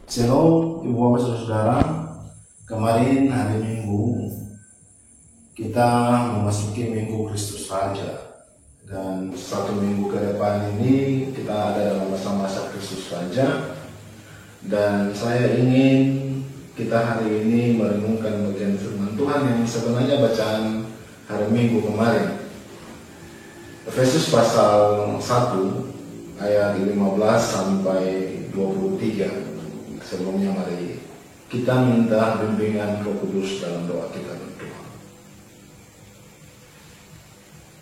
Shalom Ibu Bapak Saudara, kemarin hari Minggu kita memasuki Minggu Kristus Raja, dan satu minggu ke depan ini kita ada dalam masa-masa Kristus Raja. Dan saya ingin kita hari ini merenungkan bagian firman Tuhan yang sebenarnya bacaan hari Minggu kemarin, Efesus pasal 1 ayat 15 sampai 23. Sebelumnya mari kita minta bimbingan Roh Kudus dalam doa kita berdoa.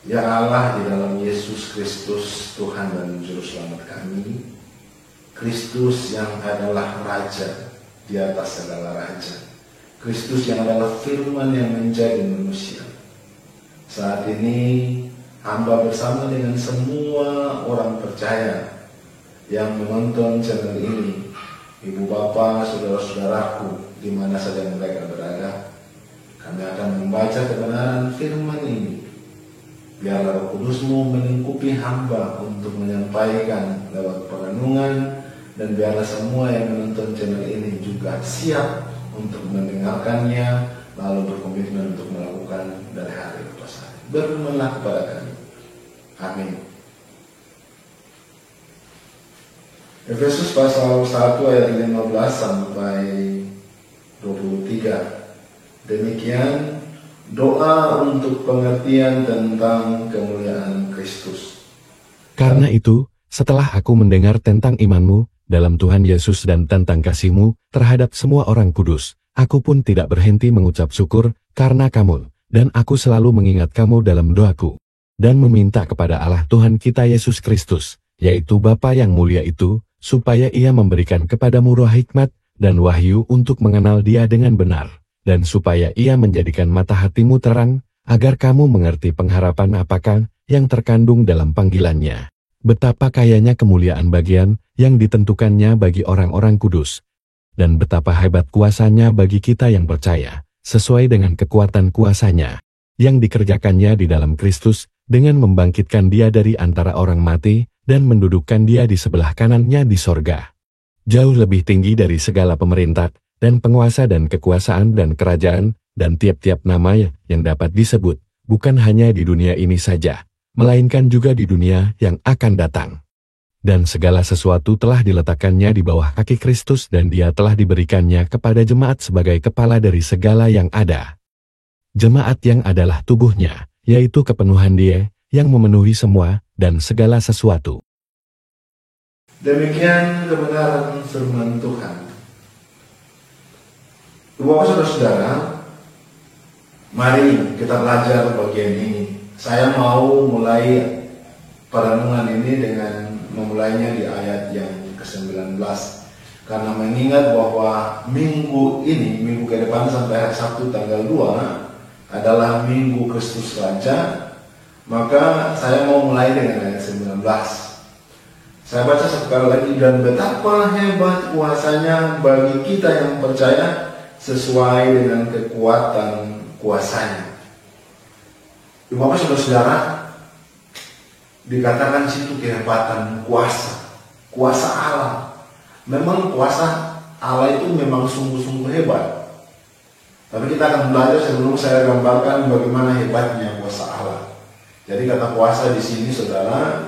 Ya Allah, di dalam Yesus Kristus Tuhan dan Juru Selamat kami, Kristus yang adalah Raja di atas segala raja, Kristus yang adalah firman yang menjadi manusia. Saat ini hamba bersama dengan semua orang percaya yang menonton channel ini, Ibu Bapak, saudara-saudaraku, di mana saja mereka berada, kami akan membaca kebenaran firman ini. Biarlah Roh Kudus-Mu melingkupi hamba untuk menyampaikan lewat perenungan, dan biarlah semua yang menonton channel ini juga siap untuk mendengarkannya, lalu berkomitmen untuk melakukan dari hari ke hari. Berfirmanlah kepada kami. Amin. Efesus pasal 1 ayat 15 sampai 23. Demikian doa untuk pengertian tentang kemuliaan Kristus. Karena itu, setelah aku mendengar tentang imanmu dalam Tuhan Yesus dan tentang kasih-Mu terhadap semua orang kudus, aku pun tidak berhenti mengucap syukur karena kamu, dan aku selalu mengingat kamu dalam doaku, dan meminta kepada Allah Tuhan kita Yesus Kristus, yaitu Bapa yang mulia itu, supaya Ia memberikan kepadamu roh hikmat dan wahyu untuk mengenal Dia dengan benar, dan supaya Ia menjadikan mata hatimu terang, agar kamu mengerti pengharapan apakah yang terkandung dalam panggilannya. Betapa kayanya kemuliaan bagian yang ditentukannya bagi orang-orang kudus, dan betapa hebat kuasanya bagi kita yang percaya, sesuai dengan kekuatan kuasanya, yang dikerjakannya di dalam Kristus, dengan membangkitkan Dia dari antara orang mati, dan mendudukkan Dia di sebelah kanannya di sorga. Jauh lebih tinggi dari segala pemerintah, dan penguasa dan kekuasaan dan kerajaan, dan tiap-tiap nama yang dapat disebut, bukan hanya di dunia ini saja, melainkan juga di dunia yang akan datang. Dan segala sesuatu telah diletakkannya di bawah kaki Kristus, dan Dia telah diberikannya kepada jemaat sebagai kepala dari segala yang ada. Jemaat yang adalah tubuhnya, yaitu kepenuhan Dia, yang memenuhi semua, dan segala sesuatu. Demikian kebenaran firman Tuhan. Bapak saudara-saudara, mari kita belajar bagian ini. Saya mau mulai perenungan ini dengan memulainya di ayat yang ke-19. Karena mengingat bahwa minggu ini, minggu ke depan sampai hari Sabtu tanggal 2, adalah Minggu Kristus Raja, maka saya mau mulai dengan ayat 19. Saya baca sekali lagi. Dan betapa hebat kuasanya bagi kita yang percaya, sesuai dengan kekuatan kuasanya. Ibu Bapak saudara-saudara, dikatakan situ kehebatan kuasa Allah. Memang kuasa Allah itu memang sungguh-sungguh hebat. Tapi kita akan belajar sebelum saya gambarkan bagaimana hebatnya kuasa Allah. Jadi kata kuasa di sini, saudara,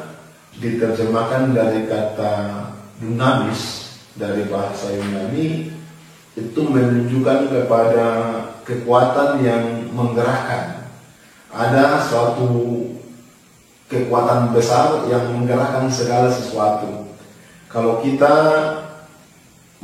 diterjemahkan dari kata dunamis dari bahasa Yunani, itu menunjukkan kepada kekuatan yang menggerakkan. Ada suatu kekuatan besar yang menggerakkan segala sesuatu. Kalau kita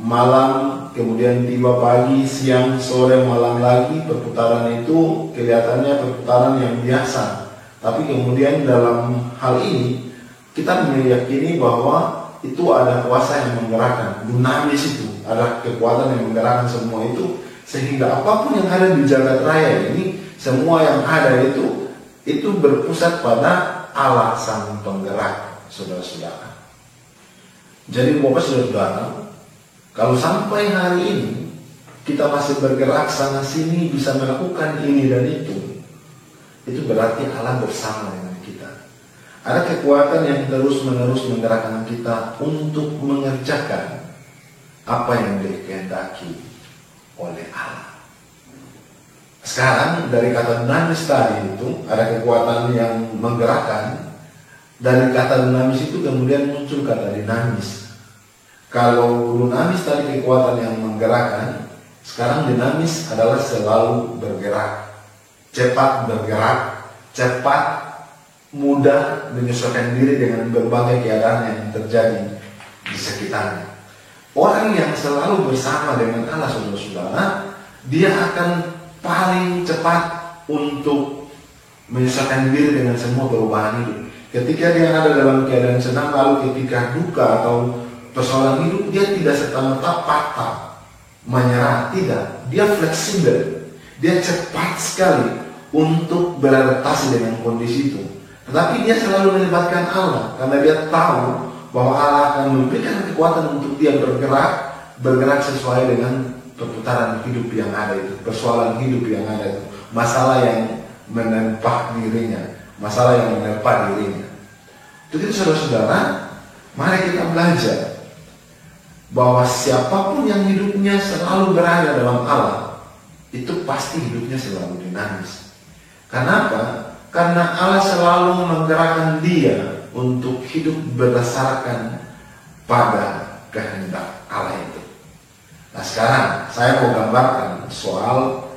malam, kemudian tiba pagi, siang, sore, malam lagi, perputaran itu kelihatannya perputaran yang biasa. Tapi kemudian dalam hal ini kita meyakini bahwa itu ada kuasa yang menggerakkan. Dunamis itu ada kekuatan yang menggerakkan semua itu, sehingga apapun yang ada di jagat raya ini, semua yang ada itu berpusat pada Allah sang penggerak, saudara-saudara. Jadi Bapak saudara, kalau sampai hari ini kita masih bergerak sana sini, bisa melakukan ini dan itu berarti Allah bersama dengan kita. Ada kekuatan yang terus-menerus menggerakkan kita untuk mengerjakan apa yang dikehendaki oleh Allah. Sekarang dari kata dinamis tadi itu ada kekuatan yang menggerakkan. Dari kata dinamis itu kemudian muncul kata dinamis. Kalau dinamis tadi kekuatan yang menggerakkan, sekarang dinamis adalah selalu bergerak, cepat bergerak, cepat, mudah menyesuaikan diri dengan berbagai keadaan yang terjadi di sekitarnya. Orang yang selalu bersama dengan Allah, saudara-saudara, dia akan paling cepat untuk menyesuaikan diri dengan semua perubahan hidup. Ketika dia ada dalam keadaan senang, lalu ketika duka atau persoalan hidup, dia tidak serta-merta patah, menyerah, tidak. Dia fleksibel, dia cepat sekali untuk beradaptasi dengan kondisi itu. Tetapi dia selalu melibatkan Allah, karena dia tahu bahwa Allah akan memberikan kekuatan untuk dia bergerak sesuai dengan perputaran hidup yang ada itu, persoalan hidup yang ada itu, masalah yang menempa dirinya, masalah yang menempa dirinya. Jadi saudara-saudara, mari kita belajar bahwa siapapun yang hidupnya selalu berada dalam Allah, itu pasti hidupnya selalu dinamis. Kenapa? Karena Allah selalu menggerakkan dia untuk hidup berdasarkan pada kehendak Allah itu. Nah sekarang saya mau gambarkan soal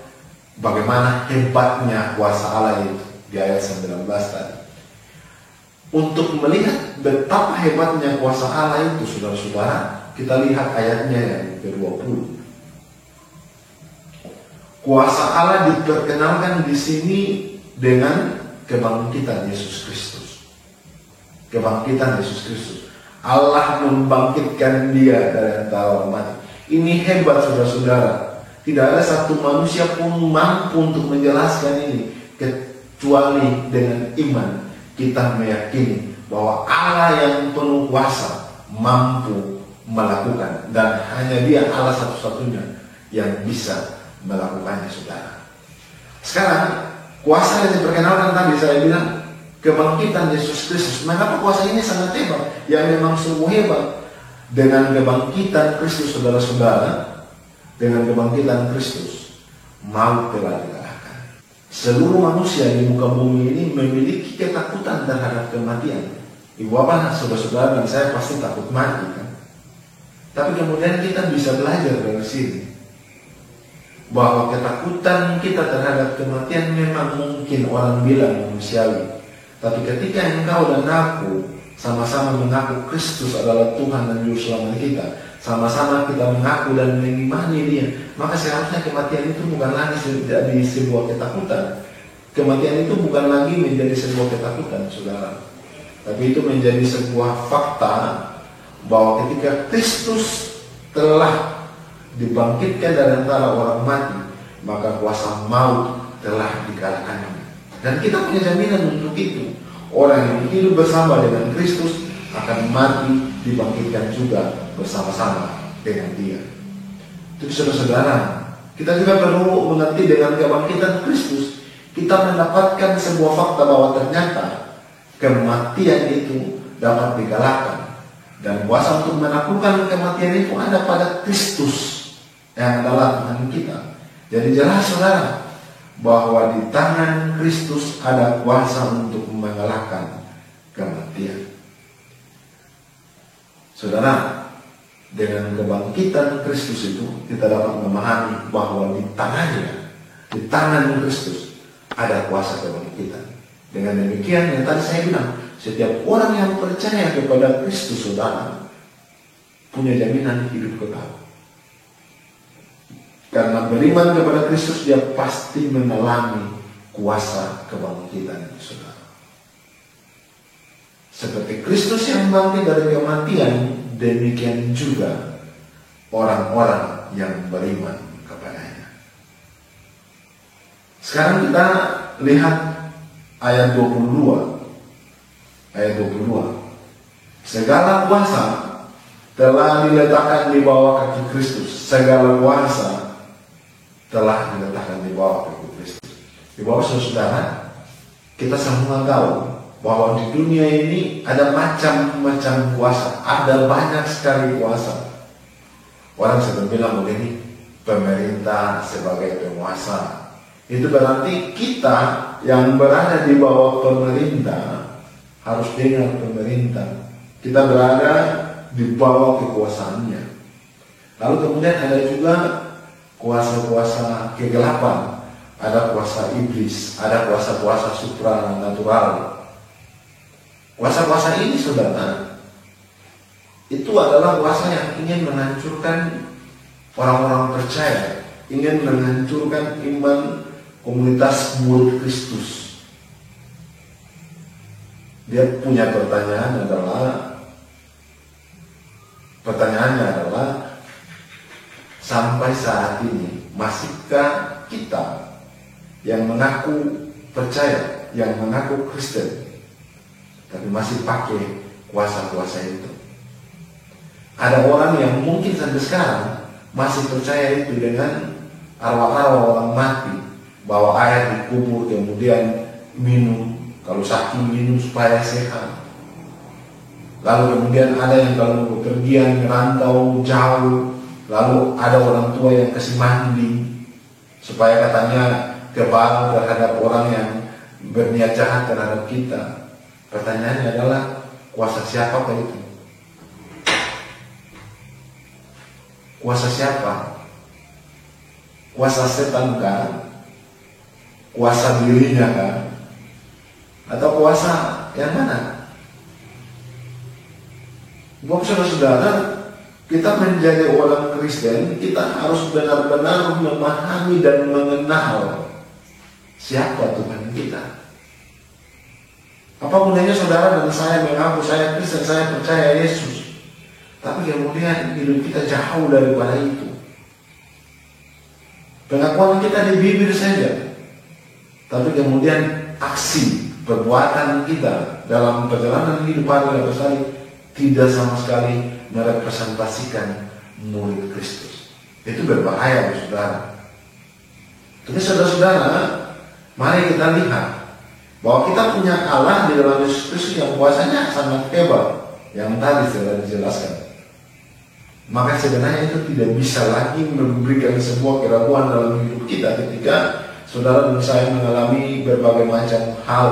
bagaimana hebatnya kuasa Allah itu di ayat 19 tadi. Untuk melihat betapa hebatnya kuasa Allah itu, saudara-saudara, kita lihat ayatnya yang ke-20. Kuasa Allah diperkenalkan di sini dengan kebangkitan Yesus Kristus. Kebangkitan Yesus Kristus. Allah membangkitkan dia dari antara orang mati. Ini hebat, saudara-saudara. Tidak ada satu manusia pun mampu untuk menjelaskan ini kecuali dengan iman kita meyakini bahwa Allah yang penuh kuasa mampu melakukan, dan hanya Dia Allah satu-satunya yang bisa melakukannya, saudara. Sekarang kuasa yang diperkenalkan tadi saya bilang kebangkitan Yesus Kristus. Mengapa kuasa ini sangat hebat? Yang memang sungguh hebat. Dengan kebangkitan Kristus, saudara-saudara, dengan kebangkitan Kristus, maut telah dikalahkan. Seluruh manusia di muka bumi ini memiliki ketakutan terhadap kematian. Ibu bapak, saudara-saudara, dan saya pasti takut mati kan. Tapi kemudian kita bisa belajar dari sini bahwa ketakutan kita terhadap kematian memang mungkin orang bilang manusiawi. Tapi ketika engkau dan aku sama-sama mengaku Kristus adalah Tuhan dan Juru Selamat kita, sama-sama kita mengaku dan mengimani Dia, maka seharusnya kematian itu bukan lagi menjadi sebuah ketakutan. Kematian itu bukan lagi menjadi sebuah ketakutan, saudara. Tapi itu menjadi sebuah fakta bahwa ketika Kristus telah dibangkitkan dari antara orang mati, maka kuasa maut telah dikalahkannya. Dan kita punya jaminan untuk itu. Orang yang hidup bersama dengan Kristus akan mati, dibangkitkan juga bersama-sama dengan Dia. Jadi saudara-saudara, kita juga perlu mengerti dengan kebangkitan Kristus, kita mendapatkan sebuah fakta bahwa ternyata kematian itu dapat dikalahkan. Dan kuasa untuk menaklukkan kematian itu ada pada Kristus yang adalah Tuhan kita. Jadi jelas saudara, bahwa di tangan Kristus ada kuasa untuk mengalahkan kematian. Saudara, dengan kebangkitan Kristus itu kita dapat memahami bahwa di tangannya, di tangan Kristus ada kuasa kebangkitan. Dengan demikian yang tadi saya bilang, setiap orang yang percaya kepada Kristus, saudara, punya jaminan hidup kekal. Karena beriman kepada Kristus, dia pasti mengalami kuasa kebangkitan itu, saudara. Seperti Kristus yang bangkit dari kematian, demikian juga orang-orang yang beriman kepadanya. Sekarang kita lihat ayat 22. Ayat 22. Segala kuasa telah diletakkan di bawah kaki Kristus. Segala kuasa telah diletakkan di bawah kaki Kristus. Di bawah, saudara, kita semua tahu bahwa di dunia ini ada macam-macam kuasa, ada banyak sekali kuasa. Orang sedang bilang begini, pemerintah sebagai penguasa. Itu berarti kita yang berada di bawah pemerintah harus dengar pemerintah. Kita berada di bawah kekuasaannya. Lalu kemudian ada juga kuasa-kuasa kegelapan. Ada kuasa iblis, ada kuasa-kuasa supranatural. Kuasa-kuasa ini, saudara, itu adalah kuasa yang ingin menghancurkan orang-orang percaya, ingin menghancurkan iman komunitas murid Kristus. Dia punya pertanyaannya adalah, sampai saat ini masihkah kita yang mengaku percaya, yang mengaku Kristen, tapi masih pakai kuasa-kuasa itu? Ada orang yang mungkin sampai sekarang masih percaya itu dengan arwah-arwah orang mati, bawa air di kubur kemudian minum, kalau sakit minum supaya sehat. Lalu kemudian ada yang kalau bepergian merantau jauh, lalu ada orang tua yang kasih mandi supaya katanya kebal terhadap orang yang berniat jahat terhadap kita. Pertanyaannya adalah, kuasa siapa itu? Kuasa siapa? Kuasa setan kan? Kuasa dirinya kan? Atau kuasa yang mana? Bapak saudara-saudara, kita menjadi orang Kristen, kita harus benar-benar memahami dan mengenal siapa Tuhan kita. Apa gunanya saudara dan saya mengaku saya Kristen, saya percaya Yesus, tapi kemudian hidup kita jauh daripada itu. Pengakuan kita di bibir saja, tapi kemudian aksi perbuatan kita dalam perjalanan hidup hari tidak sama sekali merepresentasikan murid Kristus. Itu berbahaya, saudara. Jadi saudara-saudara, mari kita lihat bahwa kita punya Allah di dalam Yesus Kristus yang kuasanya sangat hebat, yang tadi sudah dijelaskan. Maka sebenarnya itu tidak bisa lagi memberikan sebuah keraguan dalam hidup kita ketika saudara dan saya mengalami berbagai macam hal,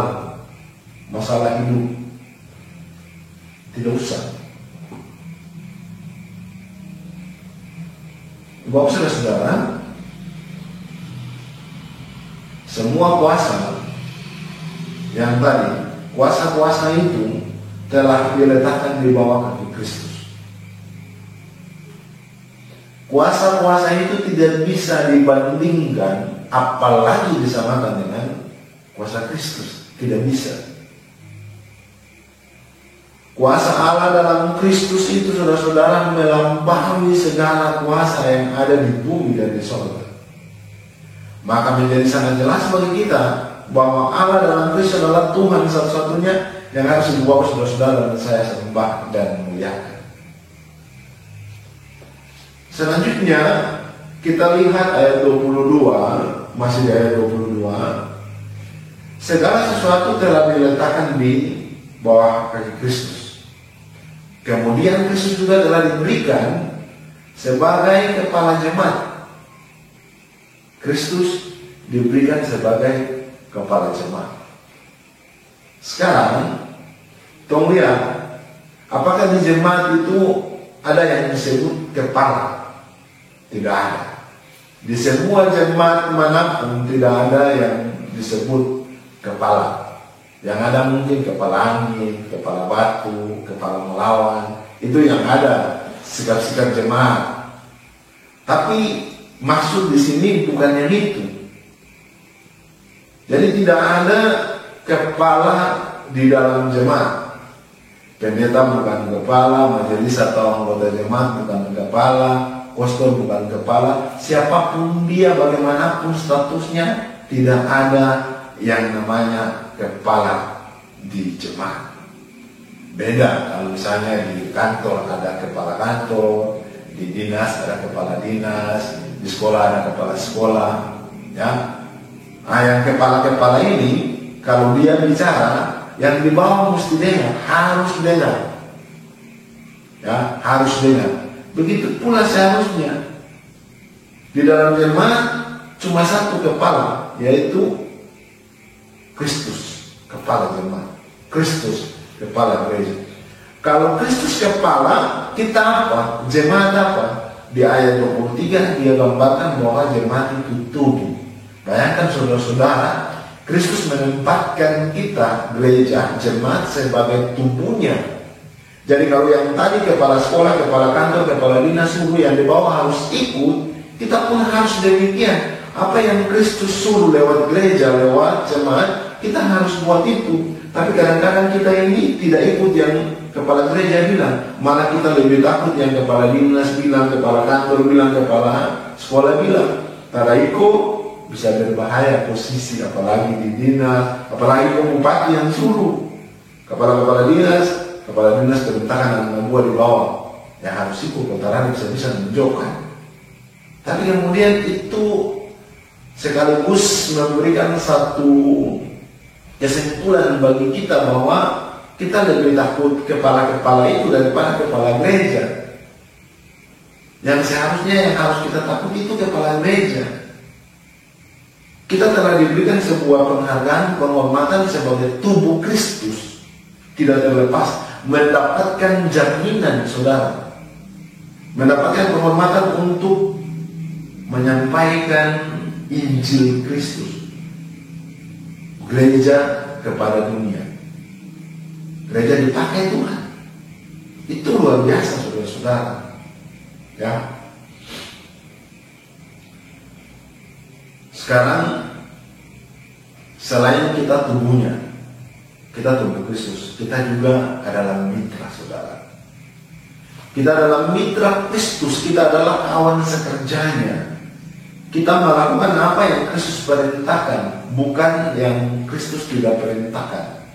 masalah hidup. Tidak usah. Bapak saudara, semua kuasa yang tadi, kuasa-kuasa itu telah diletakkan di bawah kaki Kristus. Kuasa-kuasa itu tidak bisa dibandingkan, apalagi disamakan dengan kuasa Kristus. Tidak bisa. Kuasa Allah dalam Kristus itu, saudara-saudara, melampaui segala kuasa yang ada di bumi dan di surga. Maka menjadi sangat jelas bagi kita bahwa Allah dalam Kristus adalah Tuhan satu-satunya yang harus dibawa saudara-saudara dan saya sembah dan muliakan. Selanjutnya kita lihat ayat 22, masih di ayat 22. Segala sesuatu telah diletakkan di bawah kaki Kristus. Kemudian Kristus juga telah diberikan sebagai kepala jemaat. Kristus diberikan sebagai kepala jemaat. Sekarang, tolong lihat, apakah di jemaat itu ada yang disebut kepala? Tidak ada. Di semua jemaat manapun tidak ada yang disebut kepala. Yang ada mungkin kepala angin, kepala batu, kepala melawan. Itu yang ada sikap-sikap jemaat. Tapi maksud di sini bukan yang itu. Jadi tidak ada kepala di dalam jemaat. Pendeta bukan kepala, majelis atau anggota jemaat bukan kepala, pastor bukan kepala. Siapapun dia, bagaimanapun statusnya, tidak ada yang namanya kepala di jemaat. Beda kalau misalnya di kantor ada kepala kantor, di dinas ada kepala dinas, di sekolah ada kepala sekolah, ya. Nah, yang kepala-kepala ini kalau dia bicara, yang di bawah mesti dengar, harus dengar, ya, harus dengar. Begitu pula seharusnya di dalam jemaat cuma satu kepala, yaitu Kristus, kepala jemaat. Kristus, kepala gereja. Kalau Kristus kepala, kita apa? Jemaat apa? Di ayat 23 dia gambarkan bahwa jemaat itu tubuh. Bayangkan saudara-saudara, Kristus menempatkan kita, gereja, jemaat sebagai tubuhnya. Jadi kalau yang tadi kepala sekolah, kepala kantor, kepala dinas, guru yang di bawah harus ikut, kita pun harus demikian. Apa yang Kristus suruh lewat gereja, lewat jemaat, kita harus buat itu. Tapi kadang-kadang kita ini tidak ikut yang kepala gereja bilang, malah kita lebih takut yang kepala dinas bilang, kepala kantor bilang, kepala sekolah bilang. Taraiko bisa berbahaya posisi, apalagi di dinas, apalagi bupati yang suruh. Kepala dinas berintakan anak buah di bawah. Ya harus ikut, kotaran bisa menunjukkan. Tapi kemudian itu sekaligus memberikan satu kesimpulan bagi kita bahwa kita lebih takut kepala-kepala itu daripada kepala gereja. Yang seharusnya yang harus kita takut itu kepala gereja. Kita telah diberikan sebuah penghargaan, penghormatan sebagai tubuh Kristus. Tidak terlepas mendapatkan jaminan, saudara. Mendapatkan penghormatan untuk menyampaikan Injil Kristus. Gereja kepada dunia. Gereja dipakai Tuhan. Itu luar biasa, saudara-saudara. Ya. Sekarang selain kita tubuhnya, kita tubuh Kristus, kita juga adalah mitra, saudara. Kita adalah mitra Kristus, kita adalah kawan sekerjanya. Kita melakukan apa yang Kristus perintahkan, bukan yang Kristus tidak perintahkan.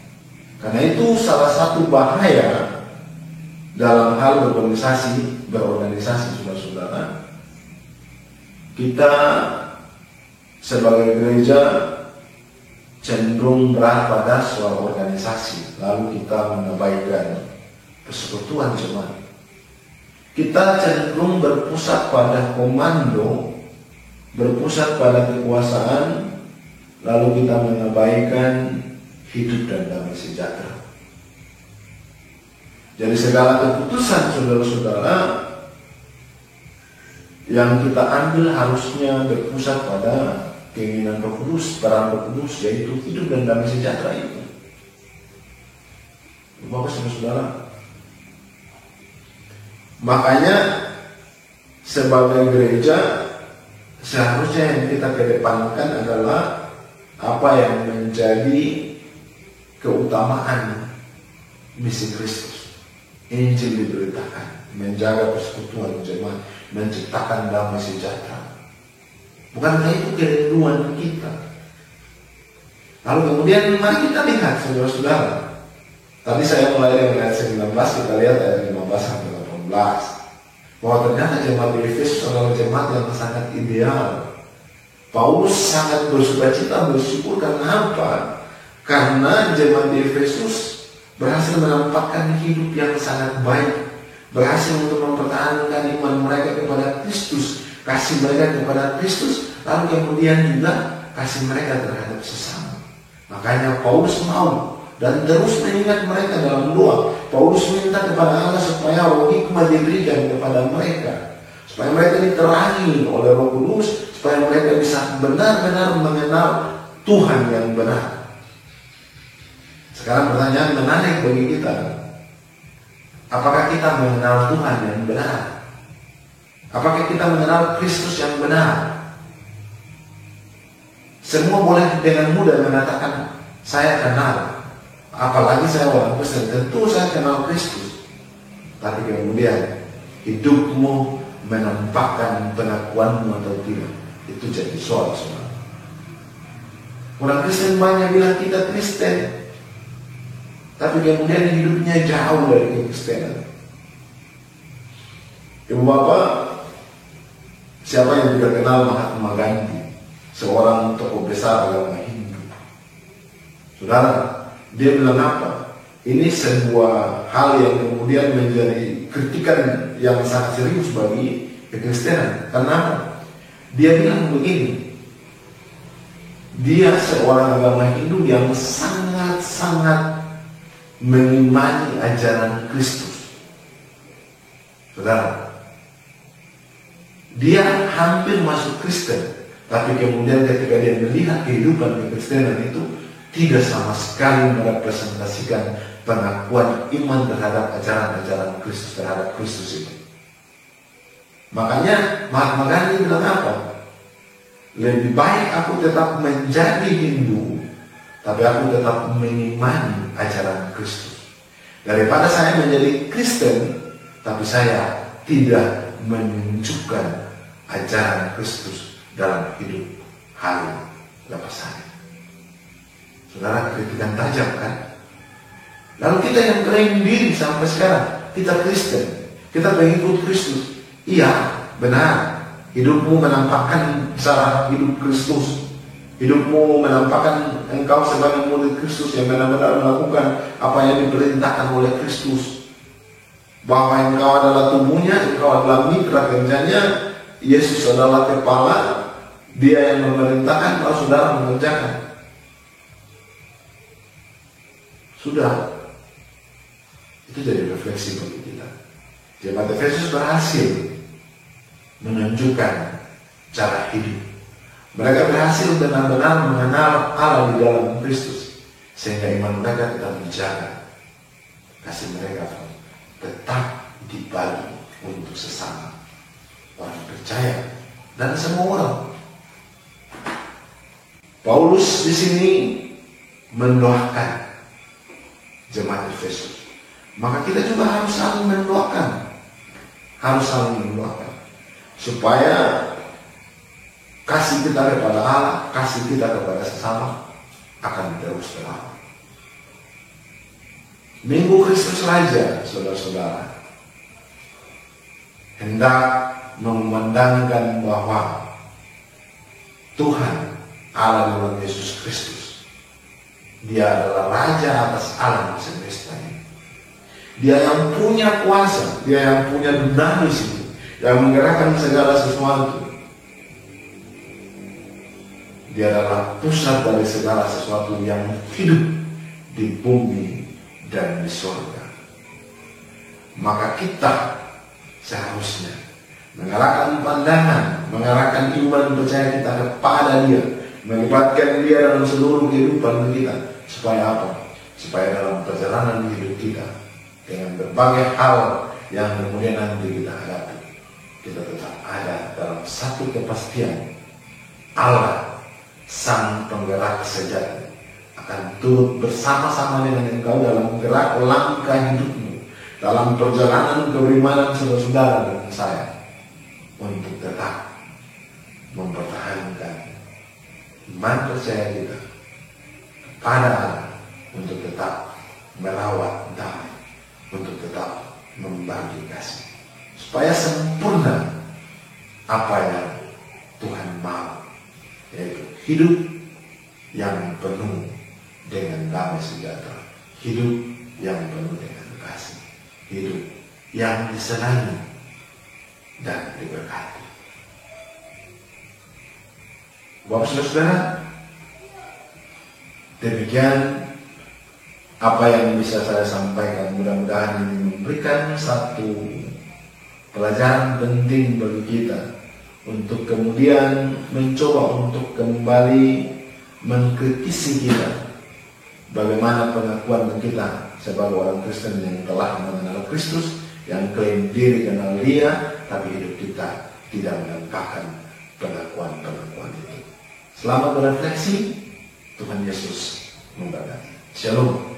Karena itu salah satu bahaya dalam hal berorganisasi, saudara-saudara. Kita sebagai gereja cenderung berada pada suatu organisasi, lalu kita mengabaikan persekutuan jemaat. Kita cenderung berpusat pada komando, berpusat pada kekuasaan, lalu kita mengabaikan hidup dan damai sejahtera. Jadi segala keputusan saudara-saudara yang kita ambil harusnya berpusat pada keinginan Roh Kudus, peran Roh Kudus, yaitu hidup dan damai sejahtera itu. Bapak saudara, makanya sebagai gereja seharusnya yang kita kedepankan adalah apa yang menjadi keutamaan misi Kristus. Injil diberitakan, menjaga persekutuan jemaat, menciptakan damai sejahtera. Bukankah itu kerinduan kita? Lalu kemudian mari kita lihat saudara-saudara. Tadi saya mulai dari ayat 19, kita lihat ayat 15 sampai 18. Bahwa ternyata jemaat di Efesus adalah jemaat yang sangat ideal. Paulus sangat bersukacita, bersyukur karena apa? Karena jemaat di Efesus berhasil menempatkan hidup yang sangat baik, berhasil untuk mempertahankan iman mereka kepada Kristus, kasih mereka kepada Kristus, lalu kemudian juga kasih mereka terhadap sesama. Makanya Paulus mau dan terus mengingat mereka dalam doa. Paulus minta kepada Allah supaya roh hikmah diberikan kepada mereka, supaya mereka diterangi oleh Roh Kudus, supaya mereka bisa benar-benar mengenal Tuhan yang benar. Sekarang pertanyaan menarik bagi kita, apakah kita mengenal Tuhan yang benar? Apakah kita mengenal Kristus yang benar? Semua boleh dengan mudah mengatakan saya kenal, apalagi saya orang Kristen, tentu saya kenal Kristus. Tapi kemudian hidupmu menampakkan pengakuanmu atau tidak, itu jadi soal semua. Orang Kristen banyak bilang kita Kristen, tapi kemudian hidupnya jauh dari kekristenan. Ibu bapak, siapa yang tidak kenal Mahatma Gandhi, seorang tokoh besar agama Hindu? Saudara, dia bilang apa? Ini sebuah hal yang kemudian menjadi kritikan yang sangat serius bagi kekristenan. Karena apa? Dia bilang begini, dia seorang agama Hindu yang sangat-sangat mengimani ajaran Kristus. Saudara, dia hampir masuk Kristen, tapi kemudian ketika dia melihat kehidupan kekristenan itu tidak sama sekali merepresentasikan pengakuan iman terhadap ajaran-ajaran Kristus, terhadap Kristus itu. Makanya Mahatma Gandhi bilang apa? Lebih baik aku tetap menjadi Hindu, tapi aku tetap mengimani ajaran Kristus, daripada saya menjadi Kristen tapi saya tidak menunjukkan ajaran Kristus dalam hidup hari lepas hari. Saudara, kritikan tajam kan? Lalu kita yang klaim diri sampai sekarang, kita Kristen, kita pengikut Kristus. Iya, benar, hidupmu menampakkan cara hidup Kristus. Hidupmu menampakkan engkau sebagai murid Kristus yang benar-benar melakukan apa yang diperintahkan oleh Kristus. Bahwa engkau adalah tubuhnya, engkau adalah mitra kerjanya, Yesus adalah kepala, dia yang memerintahkan, kalau saudara mengerjakan. Sudah, itu jadi refleksi bagi kita. Jemaat Efesus berhasil menunjukkan cara hidup. Mereka berhasil benar-benar mengenal Allah di dalam Kristus, sehingga iman mereka tetap dijaga. Kasih mereka tetap dibagi untuk sesama orang percaya dan semua orang. Paulus di sini mendoakan jemaat Efesus. Maka kita juga harus saling mendoakan, supaya kasih kita kepada Allah, kasih kita kepada sesama akan terus berlangsung. Minggu Kristus Raja, saudara-saudara, hendak memandangkan bahwa Tuhan Allah dalam Yesus Kristus, dia adalah Raja atas alam semesta ini. Dia yang punya kuasa, dia yang punya dinamis itu, yang menggerakkan segala sesuatu. Dia adalah pusat dari segala sesuatu yang hidup di bumi dan di surga. Maka kita seharusnya mengarahkan pandangan, mengarahkan iman percaya kita kepada dia, melibatkan dia dalam seluruh kehidupan kita. Supaya apa? Supaya dalam perjalanan hidup kita, dengan berbagai hal yang kemudian nanti kita hadapi, kita tetap ada dalam satu kepastian, Allah Sang Penggerak sejati akan turut bersama-sama dengan engkau dalam gerak langkah hidupmu, dalam perjalanan keimanan saudara-saudara dan saya, untuk tetap mempertahankan iman percaya kita kepada Allah, untuk tetap merawat damai, untuk tetap membagi kasih, supaya sempurna apa yang Tuhan mau, yaitu hidup yang penuh dengan damai sejahtera, hidup yang penuh dengan kasih, hidup yang disenangi dan diberkati. Bapak saudara, demikian apa yang bisa saya sampaikan. Mudah-mudahan ini memberikan satu pelajaran penting bagi kita untuk kemudian mencoba untuk kembali mengkritisi kita, bagaimana pengakuan kita sebagai orang Kristen yang telah mengenal Kristus, yang klaim diri kenal dia, tapi hidup kita tidak menampakkan pengakuan-pengakuan itu. Selamat berefleksi. Tuhan Yesus memberkati. Shalom.